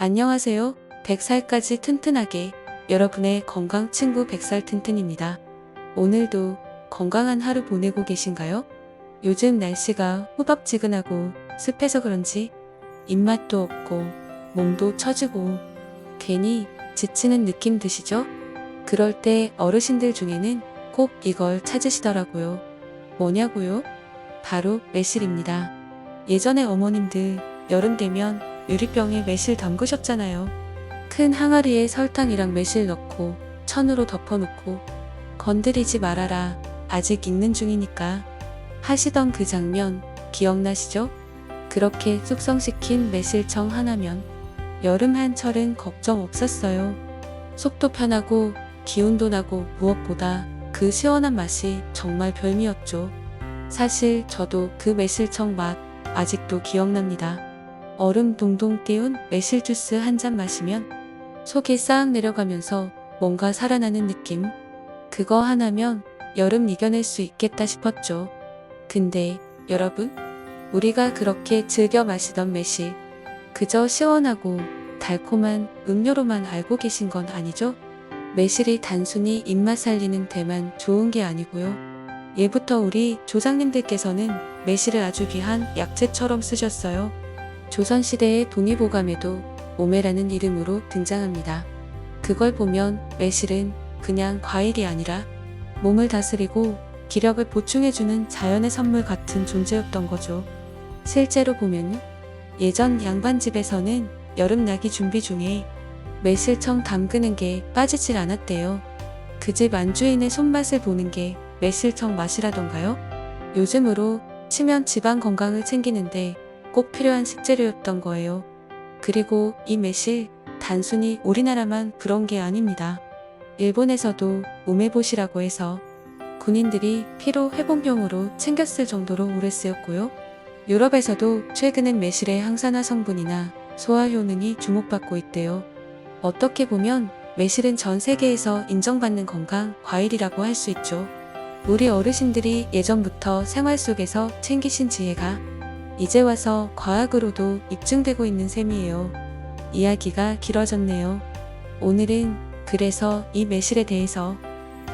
안녕하세요. 100살까지 튼튼하게 여러분의 건강 친구 100살 튼튼입니다. 오늘도 건강한 하루 보내고 계신가요? 요즘 날씨가 후덥지근하고 습해서 그런지 입맛도 없고 몸도 처지고 괜히 지치는 느낌 드시죠? 그럴 때 어르신들 중에는 꼭 이걸 찾으시더라고요. 뭐냐고요? 바로 매실입니다. 예전에 어머님들 여름 되면 유리병에 매실 담그셨잖아요. 큰 항아리에 설탕이랑 매실 넣고 천으로 덮어놓고 건드리지 말아라, 아직 익는 중이니까 하시던 그 장면 기억나시죠? 그렇게 숙성시킨 매실청 하나면 여름 한철은 걱정 없었어요. 속도 편하고 기운도 나고 무엇보다 그 시원한 맛이 정말 별미였죠. 사실 저도 그 매실청 맛 아직도 기억납니다. 얼음 동동 띄운 매실 주스 한 잔 마시면 속이 싹 내려가면서 뭔가 살아나는 느낌. 그거 하나면 여름 이겨낼 수 있겠다 싶었죠. 근데 여러분, 우리가 그렇게 즐겨 마시던 매실, 그저 시원하고 달콤한 음료로만 알고 계신 건 아니죠? 매실이 단순히 입맛 살리는 데만 좋은 게 아니고요. 예부터 우리 조상님들께서는 매실을 아주 귀한 약재처럼 쓰셨어요. 조선시대의 동의보감에도 오메라는 이름으로 등장합니다. 그걸 보면 매실은 그냥 과일이 아니라 몸을 다스리고 기력을 보충해주는 자연의 선물 같은 존재였던 거죠. 실제로 보면 예전 양반집에서는 여름 나기 준비 중에 매실청 담그는 게 빠지질 않았대요. 그 집 안주인의 손맛을 보는 게 매실청 맛이라던가요? 요즘으로 치면 지방 건강을 챙기는데 꼭 필요한 식재료였던 거예요. 그리고 이 매실, 단순히 우리나라만 그런 게 아닙니다. 일본에서도 우메보시라고 해서 군인들이 피로 회복용으로 챙겼을 정도로 오래 쓰였고요. 유럽에서도 최근엔 매실의 항산화 성분이나 소화 효능이 주목받고 있대요. 어떻게 보면 매실은 전 세계에서 인정받는 건강 과일이라고 할 수 있죠. 우리 어르신들이 예전부터 생활 속에서 챙기신 지혜가 이제 와서 과학으로도 입증되고 있는 셈이에요. 이야기가 길어졌네요. 오늘은 그래서 이 매실에 대해서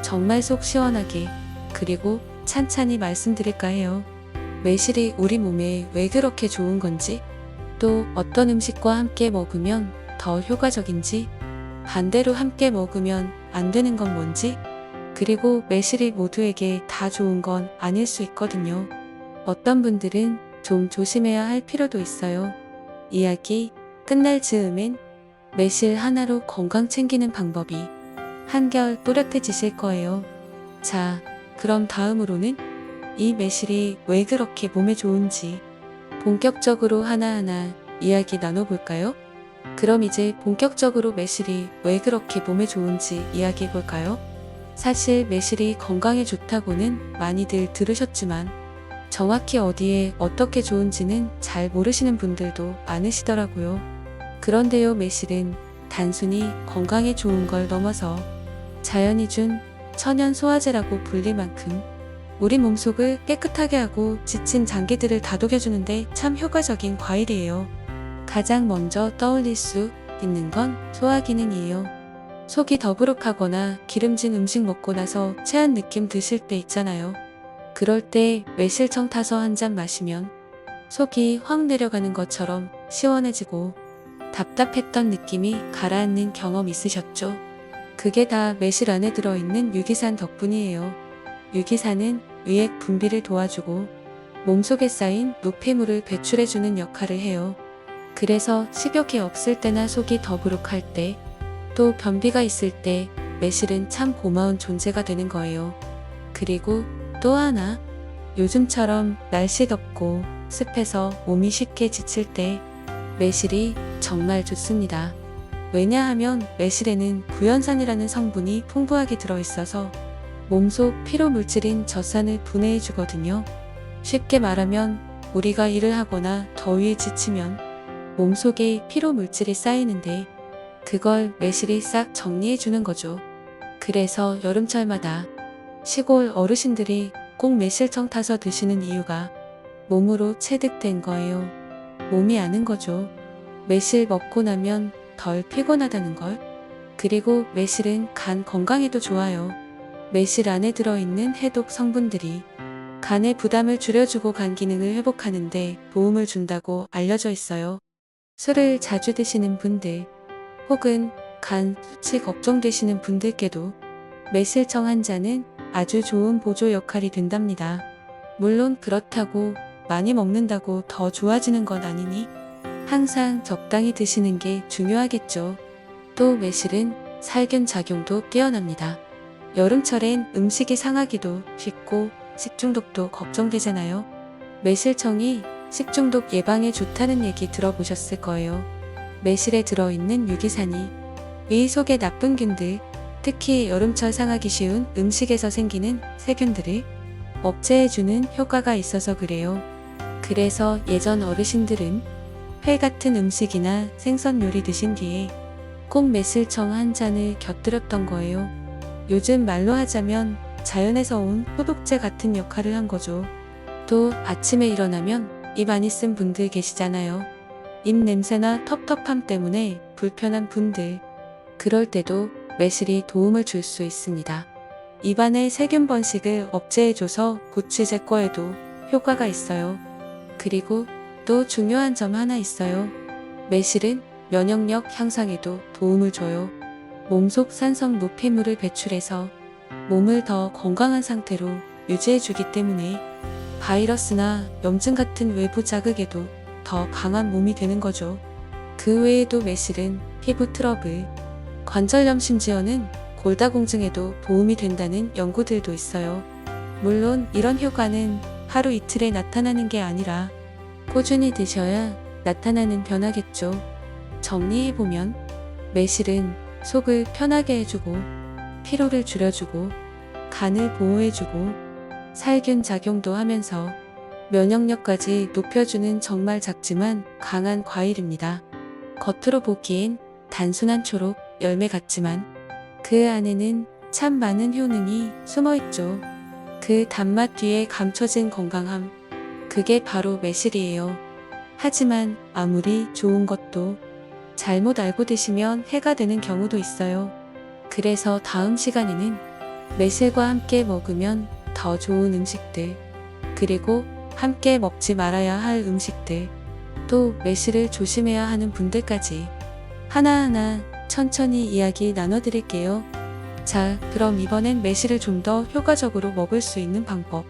정말 속 시원하게 그리고 찬찬히 말씀드릴까 해요. 매실이 우리 몸에 왜 그렇게 좋은 건지, 또 어떤 음식과 함께 먹으면 더 효과적인지, 반대로 함께 먹으면 안 되는 건 뭔지, 그리고 매실이 모두에게 다 좋은 건 아닐 수 있거든요. 어떤 분들은 좀 조심해야 할 필요도 있어요. 이야기 끝날 즈음엔 매실 하나로 건강 챙기는 방법이 한결 또렷해지실 거예요. 자, 그럼 다음으로는 이 매실이 왜 그렇게 몸에 좋은지 본격적으로 하나하나 이야기 나눠볼까요? 그럼 이제 본격적으로 매실이 왜 그렇게 몸에 좋은지 이야기해볼까요? 사실 매실이 건강에 좋다고는 많이들 들으셨지만 정확히 어디에 어떻게 좋은지는 잘 모르시는 분들도 많으시더라고요. 그런데요, 매실은 단순히 건강에 좋은 걸 넘어서 자연이 준 천연 소화제라고 불릴 만큼 우리 몸속을 깨끗하게 하고 지친 장기들을 다독여주는데 참 효과적인 과일이에요. 가장 먼저 떠올릴 수 있는 건 소화 기능이에요. 속이 더부룩하거나 기름진 음식 먹고 나서 체한 느낌 드실 때 있잖아요. 그럴 때 매실청 타서 한 잔 마시면 속이 확 내려가는 것처럼 시원해지고 답답했던 느낌이 가라앉는 경험 있으셨죠? 그게 다 매실 안에 들어있는 유기산 덕분이에요. 유기산은 위액 분비를 도와주고 몸속에 쌓인 노폐물을 배출해주는 역할을 해요. 그래서 식욕이 없을 때나 속이 더부룩할 때, 또 변비가 있을 때 매실은 참 고마운 존재가 되는 거예요. 그리고 또 하나, 요즘처럼 날씨 덥고 습해서 몸이 쉽게 지칠 때 매실이 정말 좋습니다. 왜냐하면 매실에는 구연산이라는 성분이 풍부하게 들어있어서 몸속 피로 물질인 젖산을 분해해 주거든요. 쉽게 말하면 우리가 일을 하거나 더위에 지치면 몸속에 피로 물질이 쌓이는데 그걸 매실이 싹 정리해 주는 거죠. 그래서 여름철마다 시골 어르신들이 꼭 매실청 타서 드시는 이유가 몸으로 체득된 거예요. 몸이 아는 거죠. 매실 먹고 나면 덜 피곤하다는 걸. 그리고 매실은 간 건강에도 좋아요. 매실 안에 들어있는 해독 성분들이 간의 부담을 줄여주고 간 기능을 회복하는데 도움을 준다고 알려져 있어요. 술을 자주 드시는 분들, 혹은 간 수치 걱정되시는 분들께도 매실청 한 잔은 아주 좋은 보조 역할이 된답니다. 물론 그렇다고 많이 먹는다고 더 좋아지는 건 아니니 항상 적당히 드시는 게 중요하겠죠. 또 매실은 살균 작용도 뛰어납니다. 여름철엔 음식이 상하기도 쉽고 식중독도 걱정되잖아요. 매실청이 식중독 예방에 좋다는 얘기 들어보셨을 거예요. 매실에 들어있는 유기산이 위 속의 나쁜 균들, 특히 여름철 상하기 쉬운 음식에서 생기는 세균들을 억제해주는 효과가 있어서 그래요. 그래서 예전 어르신들은 회 같은 음식이나 생선 요리 드신 뒤에 꼭 매실청 한 잔을 곁들였던 거예요. 요즘 말로 하자면 자연에서 온 소독제 같은 역할을 한 거죠. 또 아침에 일어나면 입 많이 쓴 분들 계시잖아요. 입 냄새나 텁텁함 때문에 불편한 분들. 그럴 때도 매실이 도움을 줄 수 있습니다. 입안의 세균 번식을 억제해줘서 구취 제거에도 효과가 있어요. 그리고 또 중요한 점 하나 있어요. 매실은 면역력 향상에도 도움을 줘요. 몸속 산성 노폐물을 배출해서 몸을 더 건강한 상태로 유지해주기 때문에 바이러스나 염증 같은 외부 자극에도 더 강한 몸이 되는 거죠. 그 외에도 매실은 피부 트러블, 관절염 심지어는 골다공증에도 도움이 된다는 연구들도 있어요. 물론 이런 효과는 하루 이틀에 나타나는 게 아니라 꾸준히 드셔야 나타나는 변화겠죠. 정리해보면 매실은 속을 편하게 해주고 피로를 줄여주고 간을 보호해주고 살균 작용도 하면서 면역력까지 높여주는 정말 작지만 강한 과일입니다. 겉으로 보기엔 단순한 초록 열매 같지만 그 안에는 참 많은 효능이 숨어있죠. 그 단맛 뒤에 감춰진 건강함, 그게 바로 매실이에요. 하지만 아무리 좋은 것도 잘못 알고 드시면 해가 되는 경우도 있어요. 그래서 다음 시간에는 매실과 함께 먹으면 더 좋은 음식들, 그리고 함께 먹지 말아야 할 음식들, 또 매실을 조심해야 하는 분들까지 하나하나 천천히 이야기 나눠드릴게요. 자, 그럼 이번엔 매실을 좀 더 효과적으로 먹을 수 있는 방법,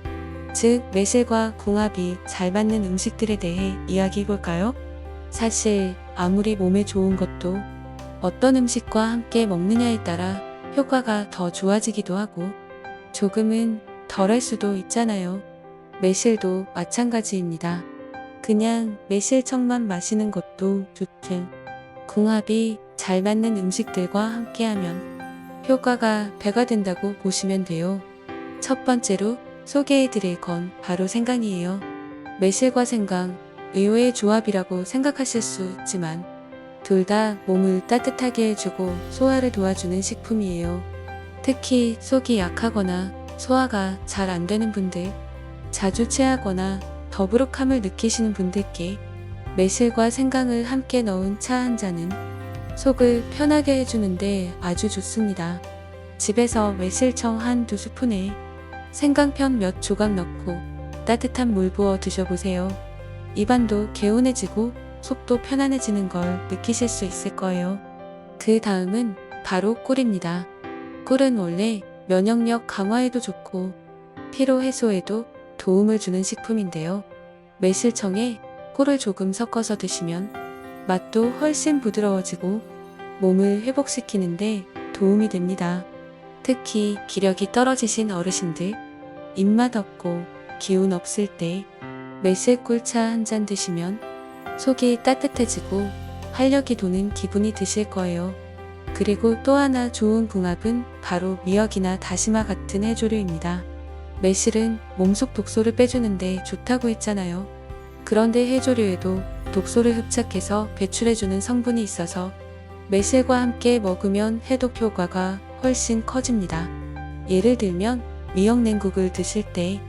즉 매실과 궁합이 잘 맞는 음식들에 대해 이야기해볼까요? 사실 아무리 몸에 좋은 것도 어떤 음식과 함께 먹느냐에 따라 효과가 더 좋아지기도 하고 조금은 덜할 수도 있잖아요. 매실도 마찬가지입니다. 그냥 매실청만 마시는 것도 좋듯 궁합이 잘 맞는 음식들과 함께하면 효과가 배가 된다고 보시면 돼요. 첫 번째로 소개해드릴 건 바로 생강이에요. 매실과 생강, 의외의 조합이라고 생각하실 수 있지만 둘 다 몸을 따뜻하게 해주고 소화를 도와주는 식품이에요. 특히 속이 약하거나 소화가 잘 안 되는 분들, 자주 체하거나 더부룩함을 느끼시는 분들께 매실과 생강을 함께 넣은 차 한 잔은 속을 편하게 해주는데 아주 좋습니다. 집에서 매실청 한 2스푼에 생강편 몇 조각 넣고 따뜻한 물 부어 드셔보세요. 입안도 개운해지고 속도 편안해지는 걸 느끼실 수 있을 거예요. 그 다음은 바로 꿀입니다. 꿀은 원래 면역력 강화에도 좋고 피로 해소에도 도움을 주는 식품인데요. 매실청에 꿀을 조금 섞어서 드시면 맛도 훨씬 부드러워지고 몸을 회복시키는데 도움이 됩니다. 특히 기력이 떨어지신 어르신들, 입맛 없고 기운 없을 때 매실꿀차 한 잔 드시면 속이 따뜻해지고 활력이 도는 기분이 드실 거예요. 그리고 또 하나 좋은 궁합은 바로 미역이나 다시마 같은 해조류입니다. 매실은 몸속 독소를 빼주는데 좋다고 했잖아요. 그런데 해조류에도 독소를 흡착해서 배출해주는 성분이 있어서 매실과 함께 먹으면 해독 효과가 훨씬 커집니다. 예를 들면 미역 냉국을 드실 때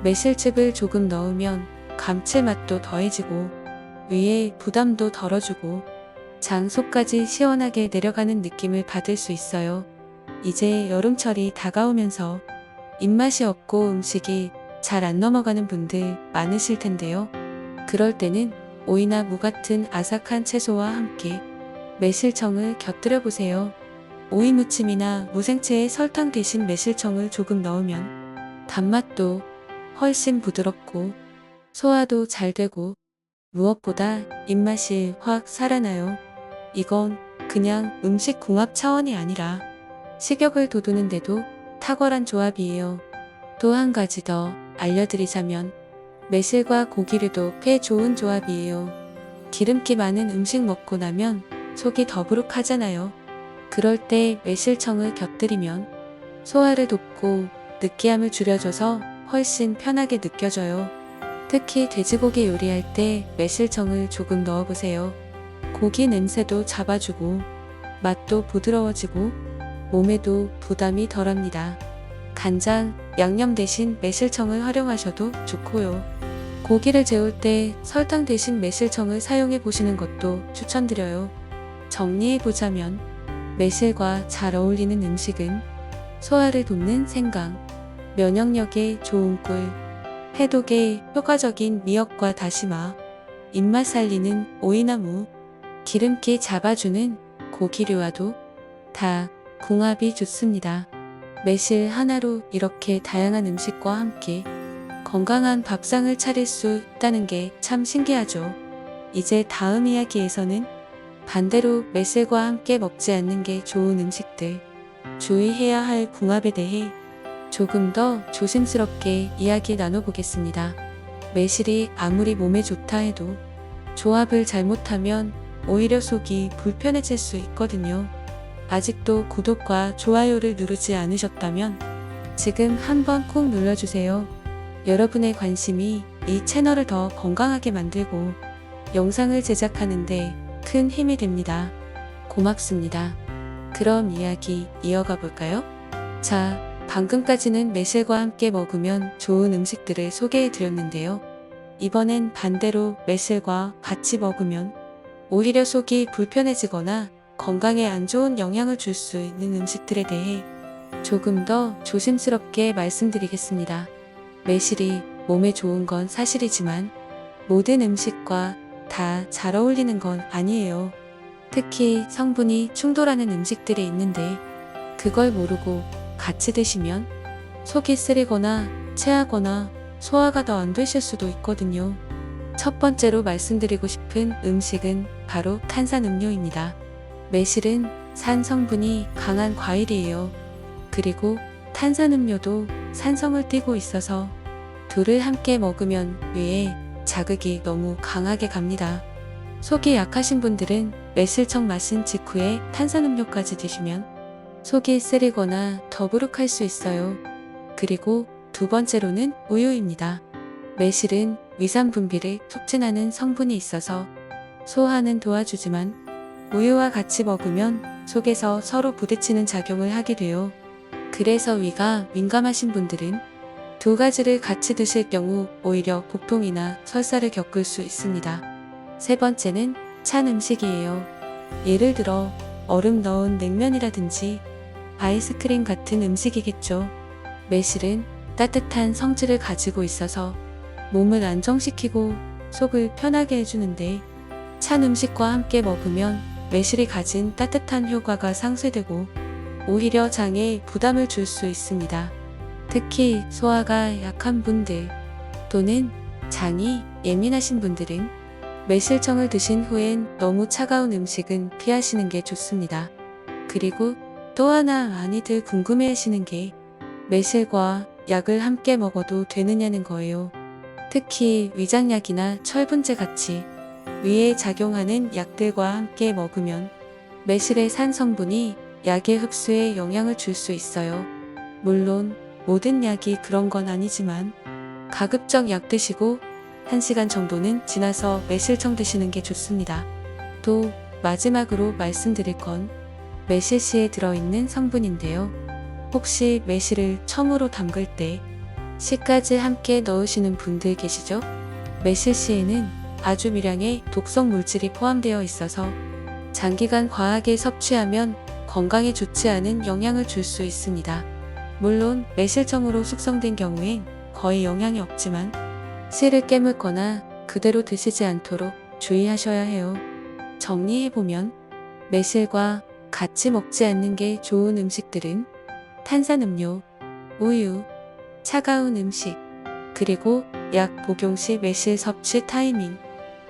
매실즙을 조금 넣으면 감칠맛도 더해지고 위에 부담도 덜어주고 장속까지 시원하게 내려가는 느낌을 받을 수 있어요. 이제 여름철이 다가오면서 입맛이 없고 음식이 잘 안 넘어가는 분들 많으실 텐데요. 그럴 때는 오이나 무 같은 아삭한 채소와 함께 매실청을 곁들여 보세요. 오이 무침이나 무생채에 설탕 대신 매실청을 조금 넣으면 단맛도 훨씬 부드럽고 소화도 잘 되고 무엇보다 입맛이 확 살아나요. 이건 그냥 음식 궁합 차원이 아니라 식욕을 돋우는데도 탁월한 조합이에요. 또 한 가지 더 알려드리자면 매실과 고기류도 꽤 좋은 조합이에요. 기름기 많은 음식 먹고 나면 속이 더부룩하잖아요. 그럴 때 매실청을 곁들이면 소화를 돕고 느끼함을 줄여줘서 훨씬 편하게 느껴져요. 특히 돼지고기 요리할 때 매실청을 조금 넣어보세요. 고기 냄새도 잡아주고 맛도 부드러워지고 몸에도 부담이 덜합니다. 간장, 양념 대신 매실청을 활용하셔도 좋고요. 고기를 재울 때 설탕 대신 매실청을 사용해 보시는 것도 추천드려요. 정리해보자면 매실과 잘 어울리는 음식은 소화를 돕는 생강, 면역력에 좋은 꿀, 해독에 효과적인 미역과 다시마, 입맛 살리는 오이나 무, 기름기 잡아주는 고기류와도 다 궁합이 좋습니다. 매실 하나로 이렇게 다양한 음식과 함께 건강한 밥상을 차릴 수 있다는 게 참 신기하죠. 이제 다음 이야기에서는 반대로 매실과 함께 먹지 않는 게 좋은 음식들, 주의해야 할 궁합에 대해 조금 더 조심스럽게 이야기 나눠보겠습니다. 매실이 아무리 몸에 좋다 해도 조합을 잘못하면 오히려 속이 불편해질 수 있거든요. 아직도 구독과 좋아요를 누르지 않으셨다면 지금 한번 꼭 눌러주세요. 여러분의 관심이 이 채널을 더 건강하게 만들고 영상을 제작하는데 큰 힘이 됩니다. 고맙습니다. 그럼 이야기 이어가 볼까요? 자, 방금까지는 매실과 함께 먹으면 좋은 음식들을 소개해 드렸는데요. 이번엔 반대로 매실과 같이 먹으면 오히려 속이 불편해지거나 건강에 안 좋은 영향을 줄 수 있는 음식들에 대해 조금 더 조심스럽게 말씀드리겠습니다. 매실이 몸에 좋은 건 사실이지만 모든 음식과 다 잘 어울리는 건 아니에요. 특히 성분이 충돌하는 음식들이 있는데 그걸 모르고 같이 드시면 속이 쓰리거나 체하거나 소화가 더 안 되실 수도 있거든요. 첫 번째로 말씀드리고 싶은 음식은 바로 탄산음료입니다. 매실은 산 성분이 강한 과일이에요. 그리고 탄산음료도 산성을 띠고 있어서 둘을 함께 먹으면 뇌에 자극이 너무 강하게 갑니다. 속이 약하신 분들은 매실청 마신 직후에 탄산음료까지 드시면 속이 쓰리거나 더부룩할 수 있어요. 그리고 두 번째로는 우유입니다. 매실은 위산 분비를 촉진하는 성분이 있어서 소화는 도와주지만 우유와 같이 먹으면 속에서 서로 부딪히는 작용을 하게 돼요. 그래서 위가 민감하신 분들은 두 가지를 같이 드실 경우 오히려 복통이나 설사를 겪을 수 있습니다. 세 번째는 찬 음식이에요. 예를 들어 얼음 넣은 냉면이라든지 아이스크림 같은 음식이겠죠. 매실은 따뜻한 성질을 가지고 있어서 몸을 안정시키고 속을 편하게 해주는데 찬 음식과 함께 먹으면 매실이 가진 따뜻한 효과가 상쇄되고 오히려 장에 부담을 줄 수 있습니다. 특히 소화가 약한 분들 또는 장이 예민하신 분들은 매실청을 드신 후엔 너무 차가운 음식은 피하시는 게 좋습니다. 그리고 또 하나 많이들 궁금해하시는 게 매실과 약을 함께 먹어도 되느냐는 거예요. 특히 위장약이나 철분제 같이 위에 작용하는 약들과 함께 먹으면 매실의 산 성분이 약의 흡수에 영향을 줄 수 있어요. 물론 모든 약이 그런 건 아니지만 가급적 약 드시고 1시간 정도는 지나서 매실청 드시는 게 좋습니다. 또 마지막으로 말씀드릴 건 매실씨에 들어있는 성분인데요. 혹시 매실을 청으로 담글 때 씨까지 함께 넣으시는 분들 계시죠? 매실씨에는 아주 미량의 독성 물질이 포함되어 있어서 장기간 과하게 섭취하면 건강에 좋지 않은 영향을 줄 수 있습니다. 물론 매실청으로 숙성된 경우엔 거의 영향이 없지만 씨를 깨물거나 그대로 드시지 않도록 주의하셔야 해요. 정리해보면 매실과 같이 먹지 않는 게 좋은 음식들은 탄산음료, 우유, 차가운 음식, 그리고 약 복용 시 매실 섭취 타이밍,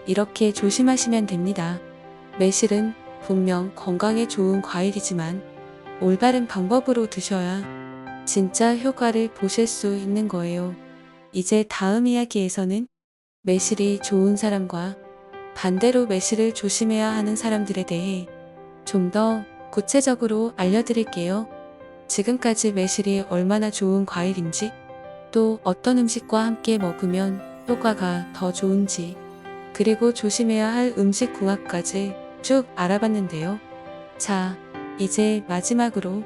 이렇게 조심하시면 됩니다. 매실은 분명 건강에 좋은 과일이지만 올바른 방법으로 드셔야 진짜 효과를 보실 수 있는 거예요. 이제 다음 이야기에서는 매실이 좋은 사람과 반대로 매실을 조심해야 하는 사람들에 대해 좀 더 구체적으로 알려드릴게요. 지금까지 매실이 얼마나 좋은 과일인지, 또 어떤 음식과 함께 먹으면 효과가 더 좋은지, 그리고 조심해야 할 음식 궁합까지 쭉 알아봤는데요. 자, 이제 마지막으로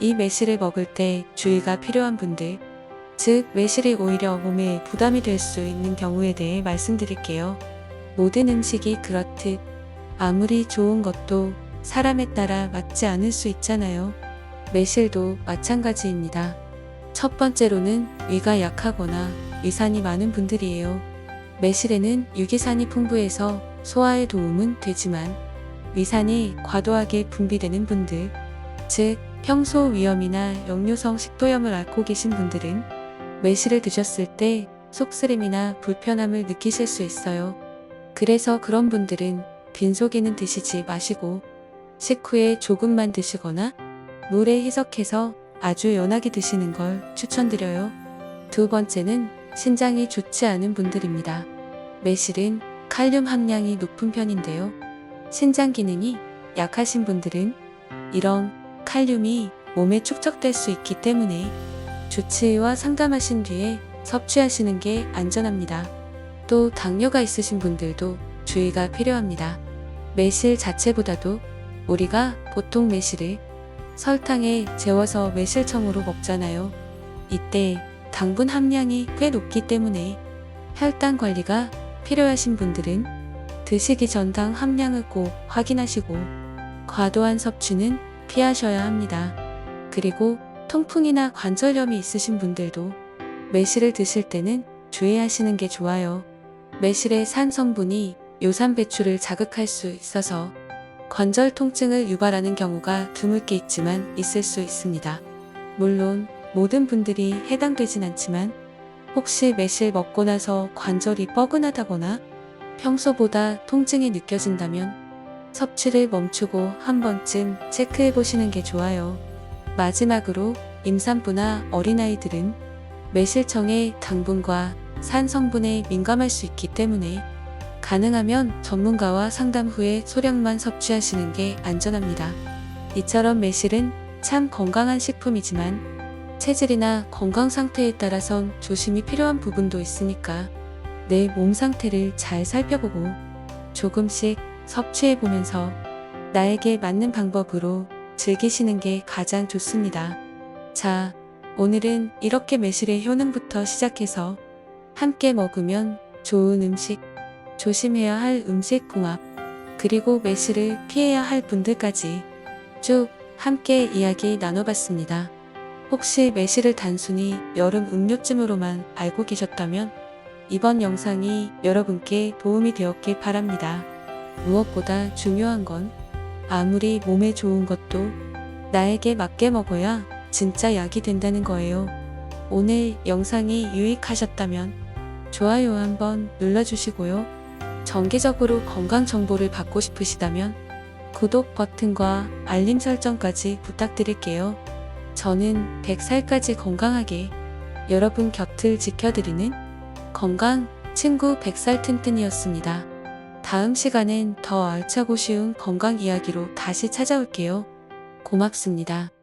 이 매실을 먹을 때 주의가 필요한 분들, 즉 매실이 오히려 몸에 부담이 될 수 있는 경우에 대해 말씀드릴게요. 모든 음식이 그렇듯 아무리 좋은 것도 사람에 따라 맞지 않을 수 있잖아요. 매실도 마찬가지입니다. 첫 번째로는 위가 약하거나 위산이 많은 분들이에요. 매실에는 유기산이 풍부해서 소화에 도움은 되지만 위산이 과도하게 분비되는 분들, 즉 평소 위염이나 역류성 식도염을 앓고 계신 분들은 매실을 드셨을 때 속쓰림이나 불편함을 느끼실 수 있어요. 그래서 그런 분들은 빈속에는 드시지 마시고 식후에 조금만 드시거나 물에 희석해서 아주 연하게 드시는 걸 추천드려요. 두 번째는 신장이 좋지 않은 분들입니다. 매실은 칼륨 함량이 높은 편인데요. 신장 기능이 약하신 분들은 이런 칼륨이 몸에 축적될 수 있기 때문에 주치의와 상담하신 뒤에 섭취하시는 게 안전합니다. 또 당뇨가 있으신 분들도 주의가 필요합니다. 매실 자체보다도 우리가 보통 매실을 설탕에 재워서 매실청으로 먹잖아요. 이때 당분 함량이 꽤 높기 때문에 혈당 관리가 필요하신 분들은 드시기 전 당 함량을 꼭 확인하시고 과도한 섭취는 피하셔야 합니다. 그리고 통풍이나 관절염이 있으신 분들도 매실을 드실 때는 주의하시는 게 좋아요. 매실의 산 성분이 요산 배출을 자극할 수 있어서 관절 통증을 유발하는 경우가 드물게 있지만 있을 수 있습니다. 물론 모든 분들이 해당되진 않지만 혹시 매실 먹고 나서 관절이 뻐근하다거나 평소보다 통증이 느껴진다면 섭취를 멈추고 한 번쯤 체크해 보시는 게 좋아요. 마지막으로 임산부나 어린아이들은 매실청의 당분과 산 성분에 민감할 수 있기 때문에 가능하면 전문가와 상담 후에 소량만 섭취하시는 게 안전합니다. 이처럼 매실은 참 건강한 식품이지만 체질이나 건강 상태에 따라선 조심이 필요한 부분도 있으니까 내 몸 상태를 잘 살펴보고 조금씩 섭취해보면서 나에게 맞는 방법으로 즐기시는 게 가장 좋습니다. 자, 오늘은 이렇게 매실의 효능부터 시작해서 함께 먹으면 좋은 음식, 조심해야 할 음식 궁합, 그리고 매실을 피해야 할 분들까지 쭉 함께 이야기 나눠봤습니다. 혹시 매실을 단순히 여름 음료쯤으로만 알고 계셨다면 이번 영상이 여러분께 도움이 되었길 바랍니다. 무엇보다 중요한 건 아무리 몸에 좋은 것도 나에게 맞게 먹어야 진짜 약이 된다는 거예요. 오늘 영상이 유익하셨다면 좋아요 한번 눌러주시고요. 정기적으로 건강 정보를 받고 싶으시다면 구독 버튼과 알림 설정까지 부탁드릴게요. 저는 100살까지 건강하게 여러분 곁을 지켜드리는 건강 친구 100살 튼튼이었습니다. 다음 시간엔 더 알차고 쉬운 건강 이야기로 다시 찾아올게요. 고맙습니다.